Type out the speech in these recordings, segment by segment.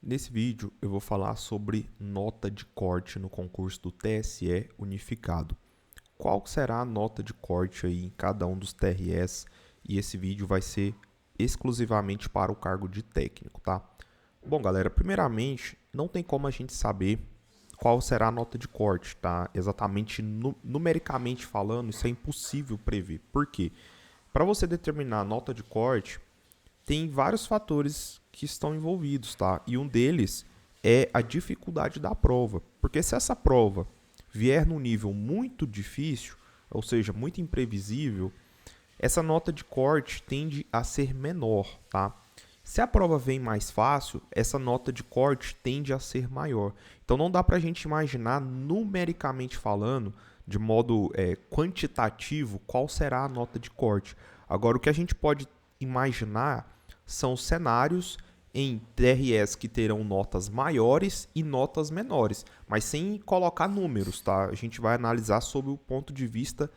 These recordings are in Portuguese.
Nesse vídeo eu vou falar sobre nota de corte no concurso do TSE unificado. Qual será a nota de corte aí em cada um dos TRS? E esse vídeo vai ser exclusivamente para o cargo de técnico, tá? Bom, galera, primeiramente, não tem como a gente saber qual será a nota de corte, tá? Exatamente numericamente falando, isso é impossível prever. Por quê? Para você determinar a nota de corte, tem vários fatores que estão envolvidos, tá? E um deles é a dificuldade da prova. Porque se essa prova vier num nível muito difícil, ou seja, muito imprevisível, essa nota de corte tende a ser menor, tá? Se a prova vem mais fácil, essa nota de corte tende a ser maior. Então não dá para a gente imaginar, numericamente falando, de modo quantitativo, qual será a nota de corte. Agora, o que a gente pode imaginar são cenários em TRS que terão notas maiores e notas menores, mas sem colocar números, tá? A gente vai analisar sob o ponto de vista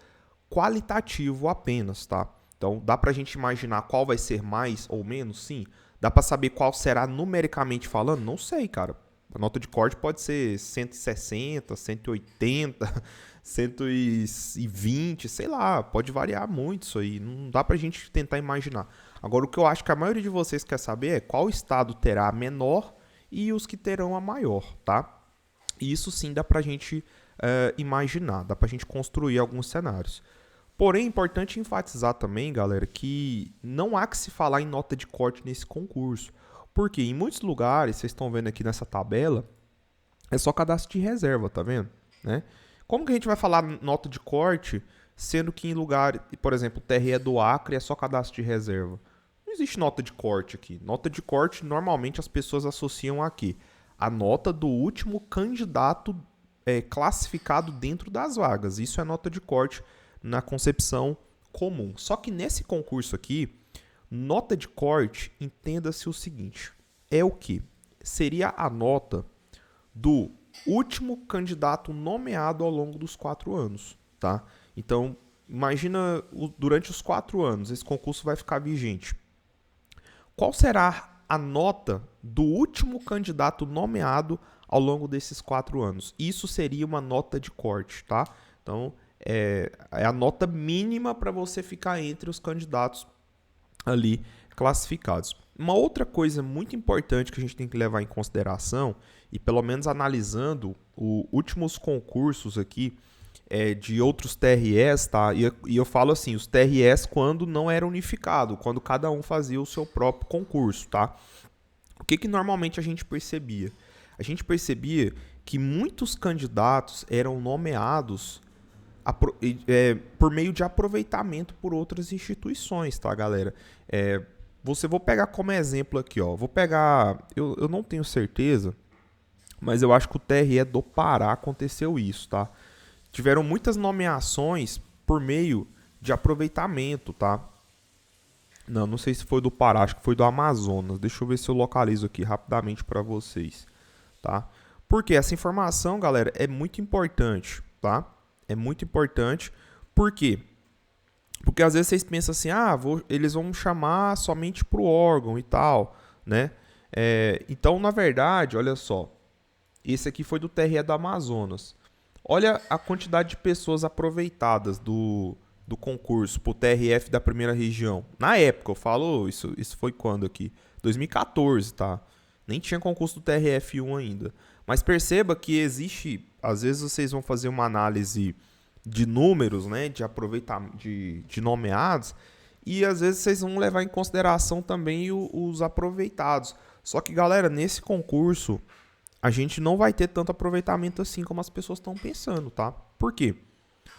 qualitativo apenas, tá? Então, dá pra gente imaginar qual vai ser mais ou menos? Sim. Dá pra saber qual será numericamente falando? Não sei, cara. A nota de corte pode ser 160, 180, 120, sei lá, pode variar muito isso aí. Não dá pra gente tentar imaginar. Agora, o que eu acho que a maioria de vocês quer saber é qual estado terá a menor e os que terão a maior, tá? E isso sim dá pra gente imaginar, dá pra gente construir alguns cenários. Porém, é importante enfatizar também, galera, que não há que se falar em nota de corte nesse concurso. Porque em muitos lugares, vocês estão vendo aqui nessa tabela, é só cadastro de reserva, tá vendo? Né? Como que a gente vai falar nota de corte, sendo que em lugar, por exemplo, o TRE do Acre é só cadastro de reserva? Não existe nota de corte aqui. Nota de corte, normalmente as pessoas associam aqui a nota do último candidato classificado dentro das vagas. Isso é nota de corte na concepção comum. Só que nesse concurso aqui, nota de corte, entenda-se o seguinte, é o que? Seria a nota do último candidato nomeado ao longo dos 4 anos, tá? Então, imagina durante os 4 anos, esse concurso vai ficar vigente. Qual será a nota do último candidato nomeado ao longo desses 4 anos? Isso seria uma nota de corte, tá? Então, é a nota mínima para você ficar entre os candidatos ali classificados. Uma outra coisa muito importante que a gente tem que levar em consideração, e pelo menos analisando os últimos concursos aqui de outros TRS, tá? E eu falo assim, os TRS quando não era unificado, quando cada um fazia o seu próprio concurso, tá? O que normalmente a gente percebia? A gente percebia que muitos candidatos eram nomeados por meio de aproveitamento por outras instituições, tá, galera? Vou pegar como exemplo aqui, ó. Vou pegar, eu não tenho certeza, mas eu acho que o TRE do Pará aconteceu isso, tá? Tiveram muitas nomeações por meio de aproveitamento, tá? Não sei se foi do Pará, acho que foi do Amazonas. Deixa eu ver se eu localizo aqui rapidamente para vocês, tá? Porque essa informação, galera, é muito importante, tá? É muito importante. Por quê? Porque às vezes vocês pensam assim, eles vão chamar somente para o órgão e tal, né? Então, na verdade, olha só. Esse aqui foi do TRE do Amazonas. Olha a quantidade de pessoas aproveitadas do concurso para o TRF da primeira região. Na época, eu falo, isso foi quando aqui? 2014, tá? Nem tinha concurso do TRF1 ainda. Mas perceba que existe, às vezes vocês vão fazer uma análise de números, né, de aproveitamento, de nomeados, e às vezes vocês vão levar em consideração também os aproveitados. Só que, galera, nesse concurso, a gente não vai ter tanto aproveitamento assim como as pessoas estão pensando, tá? Por quê?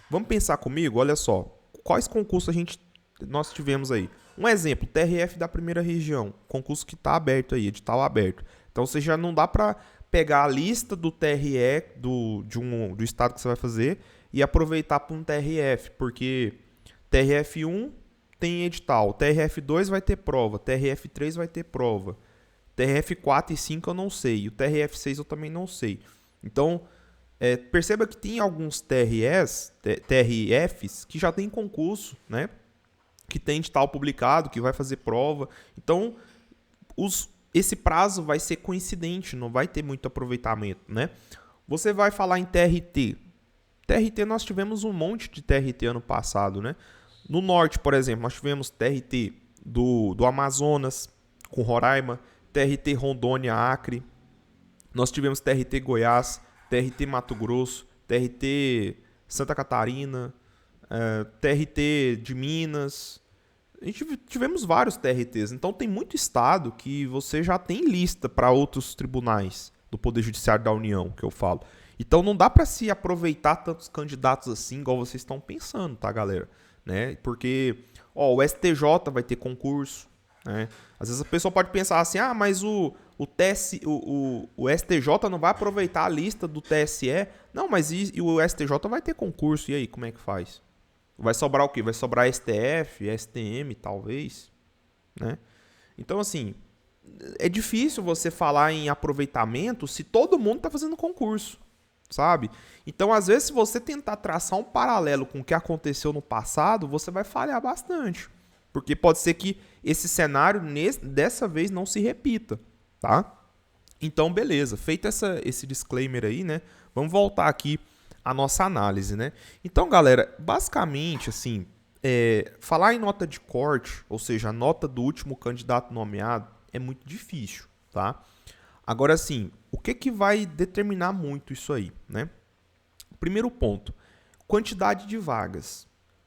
Vamos pensar comigo, olha só, quais concursos nós tivemos aí? Um exemplo, TRF da primeira região, concurso que está aberto aí, edital aberto. Então você já não dá para pegar a lista do TRE do estado que você vai fazer e aproveitar para um TRF, porque TRF1 tem edital, TRF2 vai ter prova, TRF3 vai ter prova, TRF4 e 5 eu não sei, e o TRF6 eu também não sei. Então, perceba que tem alguns TRFs que já tem concurso, né? Que tem edital publicado, que vai fazer prova. Então, esse prazo vai ser coincidente, não vai ter muito aproveitamento, né? Você vai falar em TRT. TRT, nós tivemos um monte de TRT ano passado, né? No norte, por exemplo, nós tivemos TRT do Amazonas, com Roraima, TRT Rondônia, Acre. Nós tivemos TRT Goiás, TRT Mato Grosso, TRT Santa Catarina, TRT de Minas. Tivemos vários TRTs. Então tem muito estado que você já tem lista para outros tribunais do Poder Judiciário da União, que eu falo. Então não dá para se aproveitar tantos candidatos assim, igual vocês estão pensando, tá, galera? Né? Porque o STJ vai ter concurso, né? Às vezes a pessoa pode pensar assim, mas o STJ não vai aproveitar a lista do TSE. Não, mas e o STJ vai ter concurso, e aí, como é que faz? Vai sobrar o quê? Vai sobrar STF, STM, talvez, né? Então, assim, é difícil você falar em aproveitamento se todo mundo está fazendo concurso, sabe? Então, às vezes, se você tentar traçar um paralelo com o que aconteceu no passado, você vai falhar bastante. Porque pode ser que esse cenário, dessa vez, não se repita, tá? Então, beleza. Feito esse disclaimer aí, né? Vamos voltar aqui à nossa análise, né? Então, galera, basicamente, assim, falar em nota de corte, ou seja, a nota do último candidato nomeado, é muito difícil, tá? Agora, assim, o que vai determinar muito isso aí, né? Primeiro ponto, quantidade de vagas.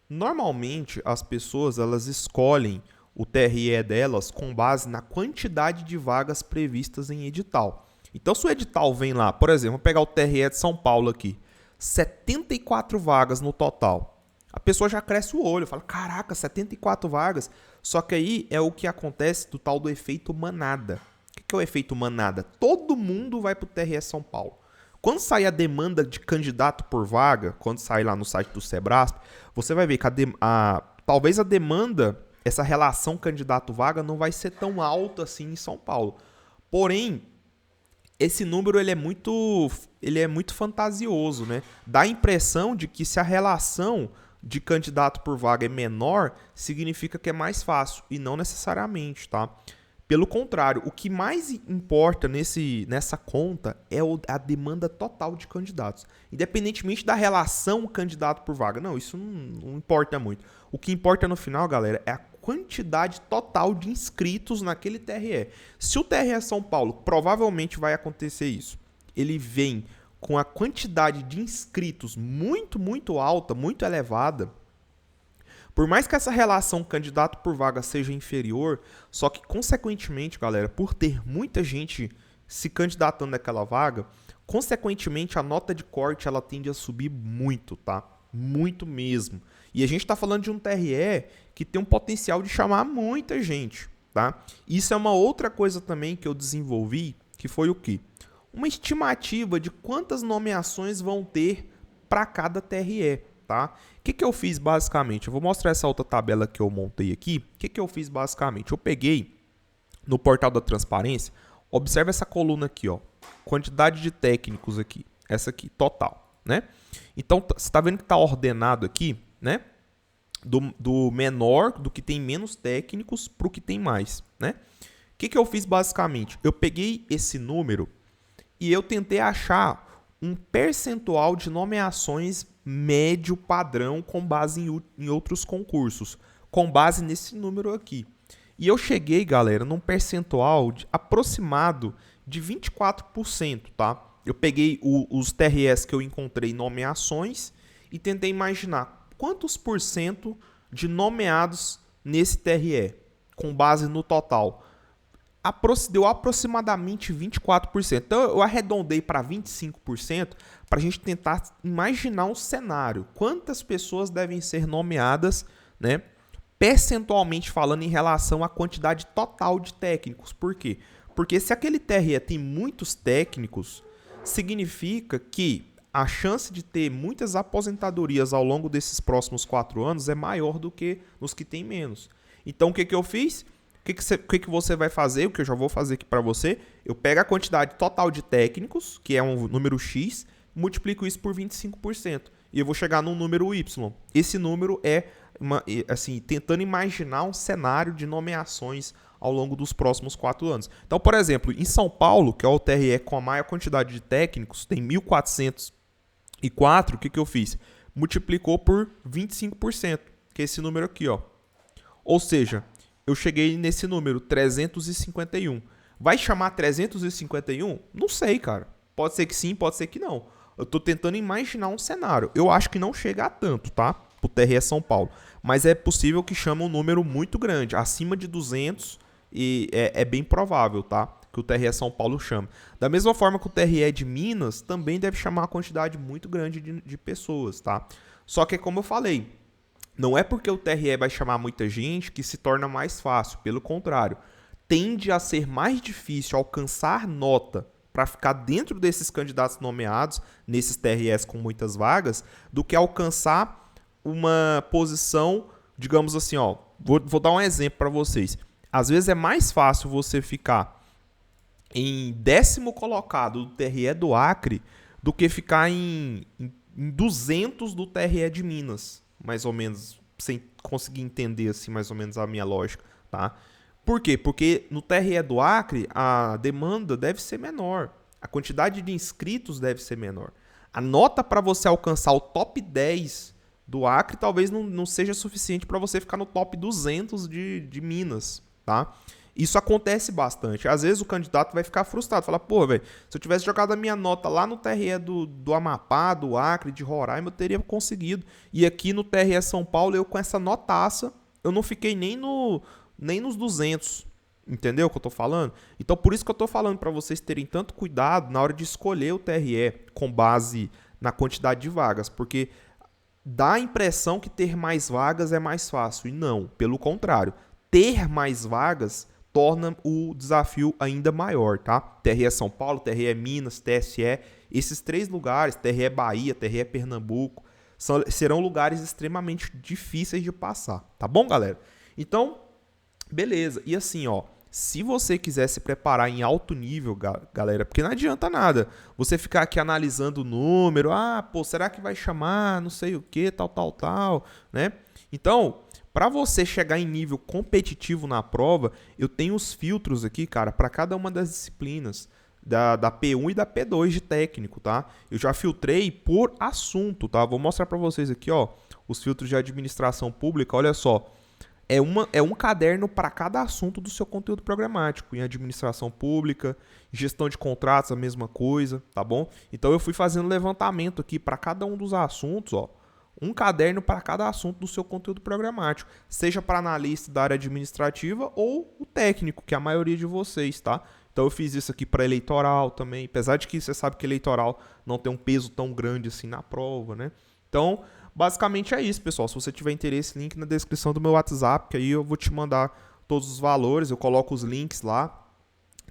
Normalmente, as pessoas elas escolhem o TRE delas com base na quantidade de vagas previstas em edital. Então, se o edital vem lá, por exemplo, vou pegar o TRE de São Paulo aqui, 74 vagas no total. A pessoa já cresce o olho, fala, caraca, 74 vagas. Só que aí é o que acontece do tal do efeito manada. O que é o efeito manada? Todo mundo vai para o TRE São Paulo. Quando sair a demanda de candidato por vaga, quando sair lá no site do Sebrasp, você vai ver que talvez a demanda, essa relação candidato-vaga não vai ser tão alta assim em São Paulo. Porém, esse número ele é muito fantasioso, né? Dá a impressão de que se a relação de candidato por vaga é menor, significa que é mais fácil, e não necessariamente, tá? Pelo contrário, o que mais importa nessa conta é a demanda total de candidatos. Independentemente da relação candidato por vaga. Não, isso não importa muito. O que importa no final, galera, é a quantidade total de inscritos naquele TRE. Se o TRE São Paulo, provavelmente vai acontecer isso, ele vem com a quantidade de inscritos muito, muito alta, muito elevada, por mais que essa relação candidato por vaga seja inferior, só que, consequentemente, galera, por ter muita gente se candidatando naquela vaga, consequentemente, a nota de corte ela tende a subir muito, tá? Muito mesmo. E a gente está falando de um TRE que tem um potencial de chamar muita gente, tá? Isso é uma outra coisa também que eu desenvolvi, que foi o quê? Uma estimativa de quantas nomeações vão ter para cada TRE. Tá? O que eu fiz basicamente? Eu vou mostrar essa outra tabela que eu montei aqui. O que eu fiz basicamente? Eu peguei no portal da transparência, observa essa coluna aqui, ó, quantidade de técnicos aqui, essa aqui, total, né? Então, você está vendo que está ordenado aqui, né? Do menor, do que tem menos técnicos, para o que tem mais, né? O que eu fiz basicamente? Eu peguei esse número e eu tentei achar um percentual de nomeações médio padrão com base em outros concursos, com base nesse número aqui. E eu cheguei, galera, num percentual aproximado de 24%, tá? Eu peguei os TREs que eu encontrei nomeações e tentei imaginar quantos por cento de nomeados nesse TRE, com base no total. Deu aproximadamente 24%. Então, eu arredondei para 25% para a gente tentar imaginar um cenário. Quantas pessoas devem ser nomeadas, né, percentualmente falando, em relação à quantidade total de técnicos. Por quê? Porque se aquele TRE tem muitos técnicos, significa que a chance de ter muitas aposentadorias ao longo desses próximos 4 anos é maior do que nos que tem menos. Então, o que eu fiz? O que você vai fazer? O que eu já vou fazer aqui para você? Eu pego a quantidade total de técnicos, que é um número X, multiplico isso por 25%. E eu vou chegar num número Y. Esse número é assim, tentando imaginar um cenário de nomeações ao longo dos próximos 4 anos. Então, por exemplo, em São Paulo, que é o TRE com a maior quantidade de técnicos, tem 1.404, o que eu fiz? Multiplicou por 25%, que é esse número aqui, ó. Ou seja, eu cheguei nesse número, 351. Vai chamar 351? Não sei, cara. Pode ser que sim, pode ser que não. Eu tô tentando imaginar um cenário. Eu acho que não chega a tanto, tá? Pro TRE São Paulo. Mas é possível que chame um número muito grande, acima de 200, e é bem provável, tá? Que o TRE São Paulo chame. Da mesma forma que o TRE de Minas também deve chamar uma quantidade muito grande de pessoas, tá? Só que, como eu falei, não é porque o TRE vai chamar muita gente que se torna mais fácil. Pelo contrário, tende a ser mais difícil alcançar nota para ficar dentro desses candidatos nomeados, nesses TREs com muitas vagas, do que alcançar uma posição, digamos assim, ó, vou dar um exemplo para vocês. Às vezes é mais fácil você ficar em 10º colocado do TRE do Acre do que ficar em 200 do TRE de Minas, mais ou menos, sem conseguir entender assim mais ou menos a minha lógica, tá? Por quê? Porque no TRE do Acre a demanda deve ser menor, a quantidade de inscritos deve ser menor. A nota para você alcançar o top 10 do Acre talvez não seja suficiente para você ficar no top 200 de Minas, tá? Isso acontece bastante. Às vezes o candidato vai ficar frustrado, falar, pô, velho, se eu tivesse jogado a minha nota lá no TRE do Amapá, do Acre, de Roraima, eu teria conseguido. E aqui no TRE São Paulo, eu com essa notaça, eu não fiquei nem nos 200. Entendeu o que eu tô falando? Então, por isso que eu tô falando para vocês terem tanto cuidado na hora de escolher o TRE com base na quantidade de vagas, porque dá a impressão que ter mais vagas é mais fácil. E não, pelo contrário. Ter mais vagas torna o desafio ainda maior, tá? TRE São Paulo, TRE Minas, TSE, esses 3 lugares, TRE Bahia, TRE Pernambuco, serão lugares extremamente difíceis de passar, tá bom, galera? Então, beleza. E assim, ó, se você quiser se preparar em alto nível, galera, porque não adianta nada você ficar aqui analisando o número, pô, será que vai chamar, não sei o que, tal, né? Então, para você chegar em nível competitivo na prova, eu tenho os filtros aqui, cara, para cada uma das disciplinas, da P1 e da P2 de técnico, tá? Eu já filtrei por assunto, tá? Vou mostrar para vocês aqui, ó, os filtros de administração pública, olha só. É um caderno para cada assunto do seu conteúdo programático. Em administração pública, gestão de contratos, a mesma coisa, tá bom? Então eu fui fazendo levantamento aqui para cada um dos assuntos, ó. Um caderno para cada assunto do seu conteúdo programático, seja para analista da área administrativa ou o técnico, que é a maioria de vocês, tá? Então eu fiz isso aqui para eleitoral também, apesar de que você sabe que eleitoral não tem um peso tão grande assim na prova, né? Então, basicamente é isso, pessoal. Se você tiver interesse, link na descrição do meu WhatsApp, que aí eu vou te mandar todos os valores, eu coloco os links lá,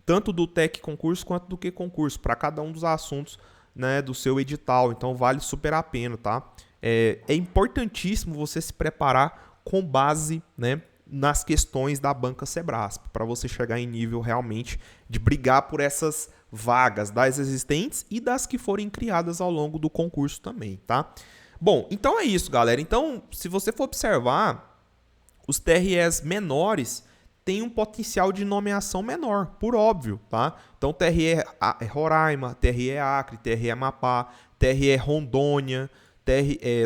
tanto do Tec Concurso quanto do Que Concurso, para cada um dos assuntos, né, do seu edital. Então vale super a pena, tá? É importantíssimo você se preparar com base, né, nas questões da banca Sebrasp, para você chegar em nível realmente de brigar por essas vagas das existentes e das que forem criadas ao longo do concurso também, tá? Bom, então é isso, galera. Então, se você for observar, os TREs menores têm um potencial de nomeação menor, por óbvio, tá? Então, TRE Roraima, TRE Acre, TRE Amapá, TRE Rondônia,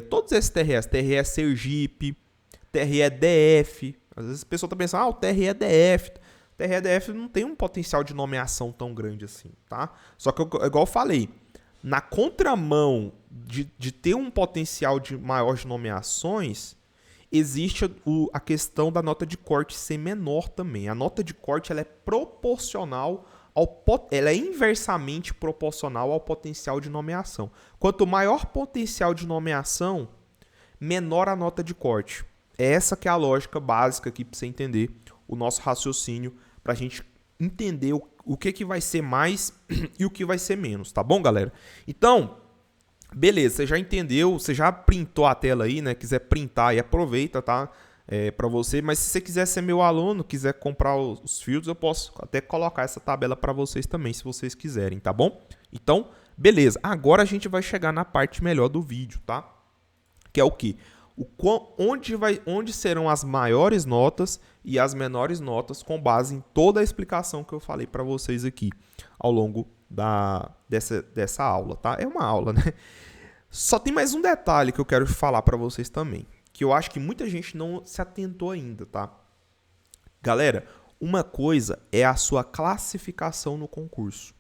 todos esses TREs, TRE Sergipe, TRE DF. Às vezes a pessoa está pensando, o TRE DF. TRE DF não tem um potencial de nomeação tão grande assim, tá? Só que, igual eu falei, na contramão de ter um potencial de maior de nomeações, existe a questão da nota de corte ser menor também. A nota de corte ela é proporcional ela é inversamente proporcional ao potencial de nomeação. Quanto maior potencial de nomeação, menor a nota de corte. Essa que é a lógica básica aqui para você entender o nosso raciocínio, para a gente entender o que vai ser mais e o que vai ser menos, tá bom, galera? Então, beleza, você já entendeu, você já printou a tela aí, né? Quiser printar e aproveita, tá? Para você, mas se você quiser ser meu aluno, quiser comprar os filtros, eu posso até colocar essa tabela para vocês também, se vocês quiserem, tá bom? Então, beleza. Agora a gente vai chegar na parte melhor do vídeo, tá? Que é o quê? onde serão as maiores notas e as menores notas com base em toda a explicação que eu falei para vocês aqui ao longo dessa aula, tá? É uma aula, né? Só tem mais um detalhe que eu quero falar para vocês também, que eu acho que muita gente não se atentou ainda, tá? Galera, uma coisa é a sua classificação no concurso.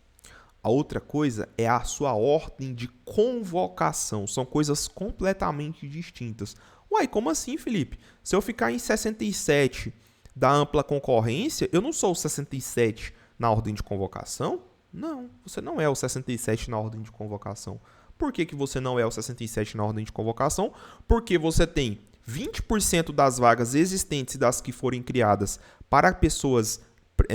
A outra coisa é a sua ordem de convocação. São coisas completamente distintas. Uai, como assim, Felipe? Se eu ficar em 67 da ampla concorrência, eu não sou o 67 na ordem de convocação? Não, você não é o 67 na ordem de convocação. Por que você não é o 67 na ordem de convocação? Porque você tem 20% das vagas existentes das que forem criadas para pessoas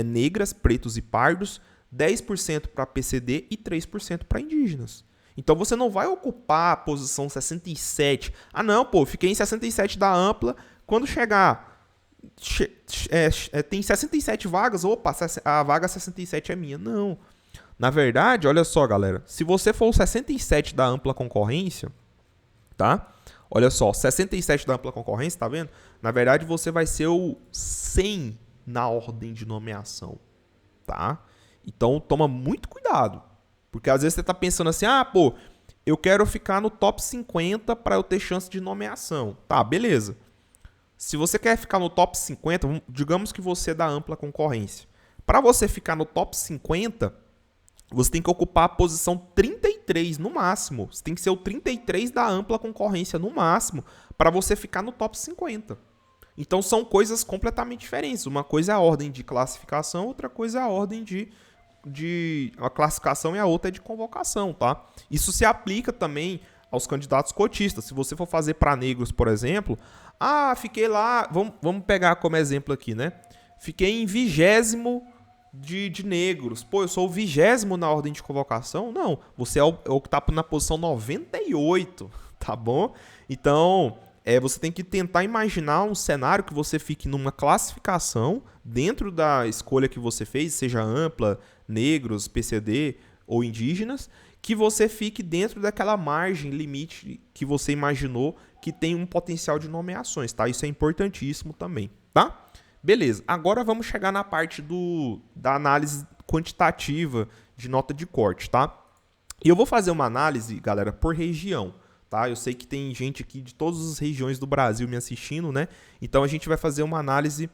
negras, pretos e pardos, 10% para PCD e 3% para indígenas. Então você não vai ocupar a posição 67. Ah não, pô, fiquei em 67 da ampla, quando chegar tem 67 vagas, opa, a vaga 67 é minha. Não. Na verdade, olha só, galera, se você for o 67 da ampla concorrência, tá? Olha só, 67 da ampla concorrência, tá vendo? Na verdade, você vai ser o 100 na ordem de nomeação, tá? Então, toma muito cuidado. Porque às vezes você tá pensando assim, pô, eu quero ficar no top 50 para eu ter chance de nomeação. Tá, beleza. Se você quer ficar no top 50, digamos que você é da ampla concorrência. Para você ficar no top 50, você tem que ocupar a posição 33 no máximo. Você tem que ser o 33 da ampla concorrência no máximo para você ficar no top 50. Então são coisas completamente diferentes. Uma coisa é a ordem de classificação, outra coisa é a ordem de a classificação e a outra é de convocação, tá? Isso se aplica também aos candidatos cotistas. Se você for fazer para negros, por exemplo, fiquei lá, vamos pegar como exemplo aqui, né? Fiquei em 20º de negros. Pô, eu sou o 20º na ordem de convocação? Não, você é o que tá na posição 98, tá bom? Então, você tem que tentar imaginar um cenário que você fique numa classificação dentro da escolha que você fez, seja ampla, negros, PCD ou indígenas, que você fique dentro daquela margem limite que você imaginou que tem um potencial de nomeações, tá? Isso é importantíssimo também, tá? Beleza, agora vamos chegar na parte da análise quantitativa de nota de corte, tá? E eu vou fazer uma análise, galera, por região, tá? Eu sei que tem gente aqui de todas as regiões do Brasil me assistindo, né? Então a gente vai fazer uma análise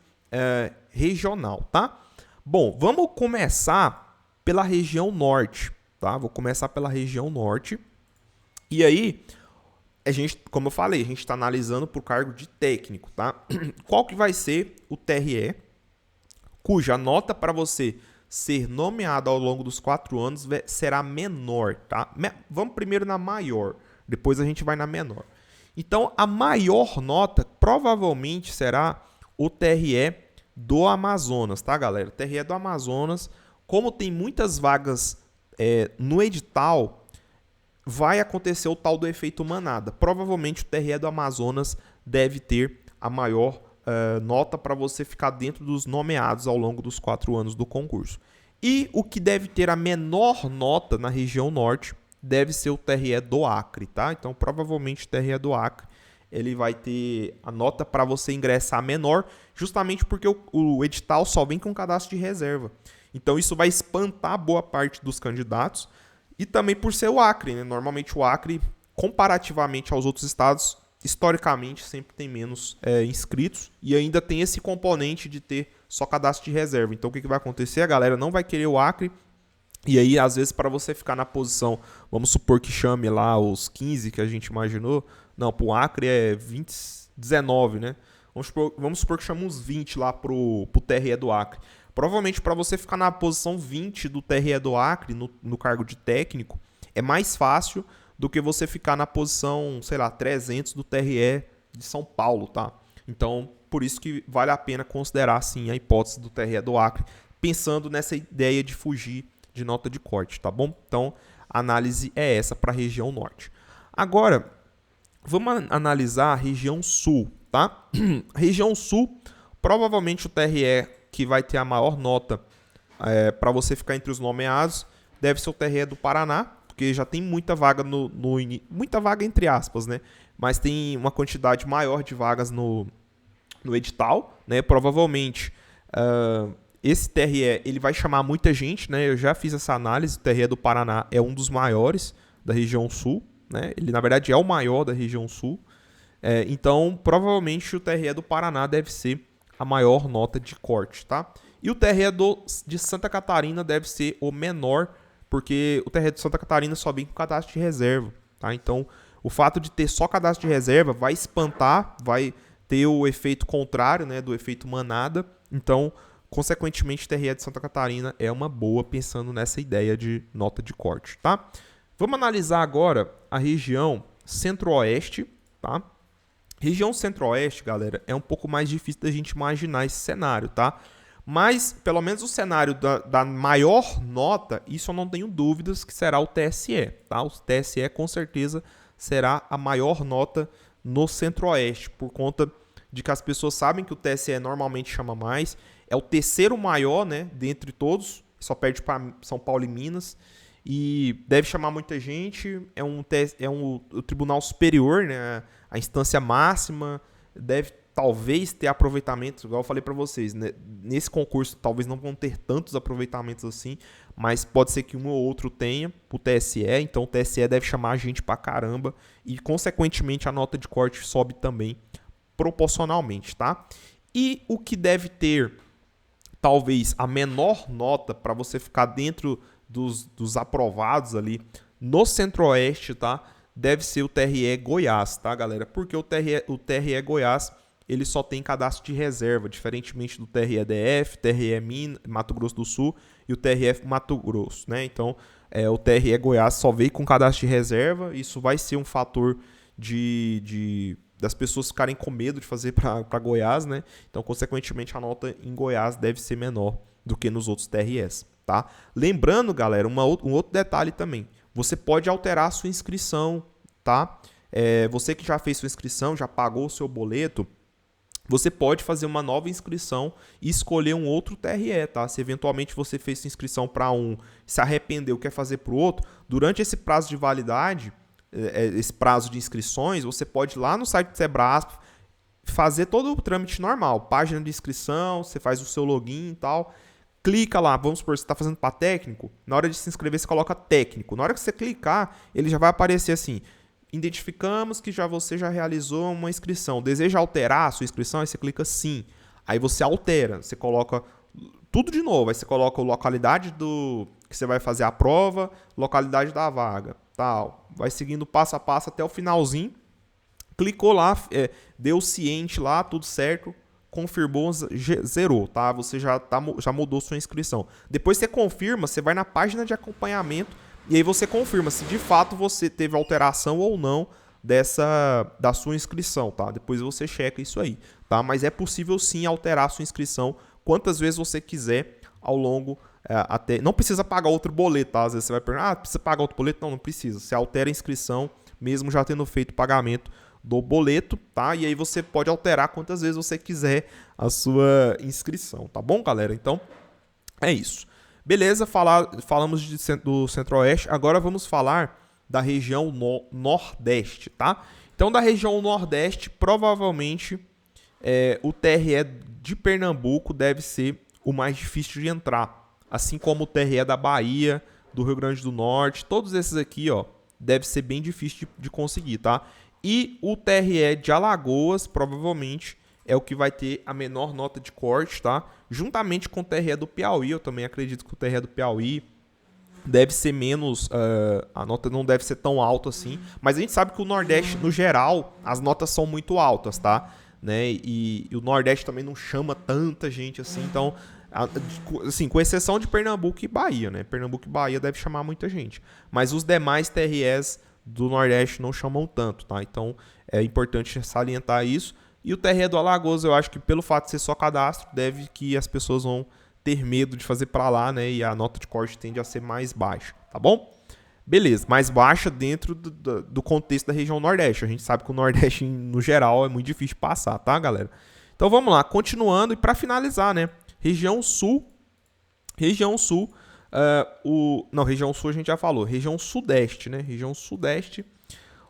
regional, tá? Bom, vamos começar pela região norte, tá? Vou começar pela região norte. E aí, como eu falei, a gente está analisando por cargo de técnico, tá? Qual que vai ser o TRE, cuja nota para você ser nomeado ao longo dos 4 anos será menor, tá? Vamos primeiro na maior, depois a gente vai na menor. Então, a maior nota provavelmente será o TRE do Amazonas, tá, galera? TRE do Amazonas, como tem muitas vagas no edital, vai acontecer o tal do efeito manada. Provavelmente o TRE do Amazonas deve ter a maior nota para você ficar dentro dos nomeados ao longo dos 4 anos do concurso. E o que deve ter a menor nota na região norte deve ser o TRE do Acre, tá? Então, provavelmente o TRE do Acre ele vai ter a nota para você ingressar menor, justamente porque o edital só vem com cadastro de reserva. Então, isso vai espantar boa parte dos candidatos e também por ser o Acre, né? Normalmente o Acre, comparativamente aos outros estados, historicamente sempre tem menos inscritos e ainda tem esse componente de ter só cadastro de reserva. Então, o que vai acontecer? A galera não vai querer o Acre e aí, às vezes, para você ficar na posição, vamos supor que chame lá os 15 que a gente imaginou, não, para o Acre é 19, né? Vamos supor que chame uns 20 lá pro TRE do Acre. Provavelmente, para você ficar na posição 20 do TRE do Acre, no cargo de técnico, é mais fácil do que você ficar na posição, sei lá, 300 do TRE de São Paulo, tá? Então, por isso que vale a pena considerar, sim, a hipótese do TRE do Acre, pensando nessa ideia de fugir de nota de corte, tá bom? Então, a análise é essa para a região norte. Agora, vamos analisar a região sul, tá? Região sul, provavelmente o TRE que vai ter a maior nota para você ficar entre os nomeados deve ser o TRE do Paraná, porque já tem muita vaga muita vaga entre aspas, né? Mas tem uma quantidade maior de vagas no edital, né? Provavelmente esse TRE ele vai chamar muita gente, né? Eu já fiz essa análise, o TRE do Paraná é um dos maiores da região sul, né? Ele na verdade é o maior da região sul. Então, provavelmente o TRE do Paraná deve ser a maior nota de corte, tá? E o TRE de Santa Catarina deve ser o menor, porque o TRE de Santa Catarina só vem com cadastro de reserva, tá? Então, o fato de ter só cadastro de reserva vai espantar, vai ter o efeito contrário, né, do efeito manada. Então, consequentemente, o TRE de Santa Catarina é uma boa pensando nessa ideia de nota de corte, tá? Vamos analisar agora a região Centro-Oeste, tá? Região Centro-Oeste, galera, é um pouco mais difícil da gente imaginar esse cenário, tá? Mas, pelo menos o cenário da maior nota, isso eu não tenho dúvidas que será o TSE, tá? O TSE com certeza será a maior nota no Centro-Oeste, por conta de que as pessoas sabem que o TSE normalmente chama mais, é o terceiro maior, né, dentre todos, só perde para São Paulo e Minas, e deve chamar muita gente, o Tribunal Superior, né, a instância máxima, deve talvez ter aproveitamento, igual eu falei para vocês, né? Nesse concurso talvez não vão ter tantos aproveitamentos assim, mas pode ser que um ou outro tenha o TSE, então o TSE deve chamar a gente pra caramba e consequentemente a nota de corte sobe também proporcionalmente, tá? E o que deve ter talvez a menor nota para você ficar dentro dos aprovados ali no Centro-Oeste, tá? Deve ser o TRE Goiás, tá, galera? Porque o TRE Goiás ele só tem cadastro de reserva, diferentemente do TRE-DF, TRE Mato Grosso do Sul e o TRF Mato Grosso, né? Então, o TRE Goiás só veio com cadastro de reserva, isso vai ser um fator das pessoas ficarem com medo de fazer para Goiás, né? Então, consequentemente, a nota em Goiás deve ser menor do que nos outros TREs, tá? Lembrando, galera, um outro detalhe também, você pode alterar a sua inscrição, tá? Você que já fez sua inscrição, já pagou o seu boleto, você pode fazer uma nova inscrição e escolher um outro TRE, tá? Se eventualmente você fez sua inscrição para um, se arrependeu, quer fazer para o outro, durante esse prazo de validade, esse prazo de inscrições, você pode ir lá no site do Sebrasp, fazer todo o trâmite normal, página de inscrição, você faz o seu login e tal, clica lá, vamos supor, você está fazendo para técnico, na hora de se inscrever você coloca técnico, na hora que você clicar, ele já vai aparecer assim, identificamos que você já realizou uma inscrição. Deseja alterar a sua inscrição? Aí você clica sim. Aí você altera. Você coloca tudo de novo. Aí você coloca a localidade que você vai fazer a prova, localidade da vaga. Tal. Vai seguindo passo a passo até o finalzinho. Clicou lá, deu ciente lá, tudo certo. Confirmou, zerou. Tá? Você já mudou sua inscrição. Depois você confirma, você vai na página de acompanhamento. E aí você confirma se de fato você teve alteração ou não da sua inscrição, tá? Depois você checa isso aí, tá? Mas é possível sim alterar a sua inscrição quantas vezes você quiser ao longo até... Não precisa pagar outro boleto, tá? Às vezes você vai perguntar, precisa pagar outro boleto? Não, não precisa. Você altera a inscrição mesmo já tendo feito o pagamento do boleto, tá? E aí você pode alterar quantas vezes você quiser a sua inscrição, tá bom, galera? Então, é isso. Beleza, falamos do Centro-Oeste, agora vamos falar da região Nordeste, tá? Então, da região Nordeste, provavelmente o TRE de Pernambuco deve ser o mais difícil de entrar, assim como o TRE da Bahia, do Rio Grande do Norte, todos esses aqui, ó, deve ser bem difícil de conseguir, tá? E o TRE de Alagoas, provavelmente, é o que vai ter a menor nota de corte, tá? Juntamente com o TRE do Piauí, eu também acredito que o TRE do Piauí deve ser menos, a nota não deve ser tão alta assim, mas a gente sabe que o Nordeste, no geral, as notas são muito altas, tá? Né? E o Nordeste também não chama tanta gente assim, então, assim, com exceção de Pernambuco e Bahia, né? Pernambuco e Bahia deve chamar muita gente, mas os demais TREs do Nordeste não chamam tanto, tá? Então, é importante salientar isso. E o TRE do Alagoas, eu acho que pelo fato de ser só cadastro, deve que as pessoas vão ter medo de fazer para lá, né? E a nota de corte tende a ser mais baixa, tá bom? Beleza, mais baixa dentro do contexto da região Nordeste. A gente sabe que o Nordeste, no geral, é muito difícil de passar, tá, galera? Então vamos lá, continuando. E para finalizar, né? Região Sul. Região Sul, Não, região sul a gente já falou. Região sudeste, né? Região sudeste.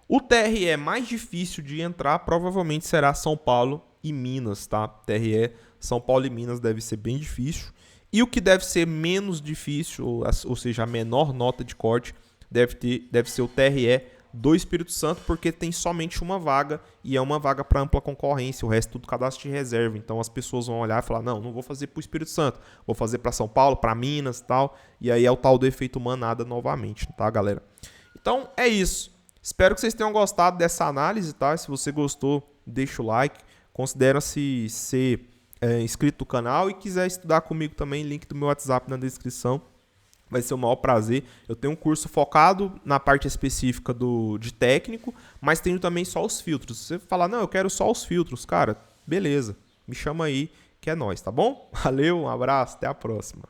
O TRE mais difícil de entrar provavelmente será São Paulo e Minas, tá? TRE, São Paulo e Minas deve ser bem difícil. E o que deve ser menos difícil, ou seja, a menor nota de corte, deve ser o TRE do Espírito Santo, porque tem somente uma vaga e é uma vaga para ampla concorrência, o resto tudo cadastro de reserva. Então as pessoas vão olhar e falar, não vou fazer para o Espírito Santo, vou fazer para São Paulo, para Minas e tal. E aí é o tal do efeito manada novamente, tá, galera? Então é isso. Espero que vocês tenham gostado dessa análise, tá? Se você gostou, deixa o like. Considera-se ser inscrito no canal e quiser estudar comigo também, link do meu WhatsApp na descrição. Vai ser o maior prazer. Eu tenho um curso focado na parte específica de técnico, mas tenho também só os filtros. Se você falar, não, eu quero só os filtros, cara, beleza. Me chama aí que é nóis, tá bom? Valeu, um abraço, até a próxima.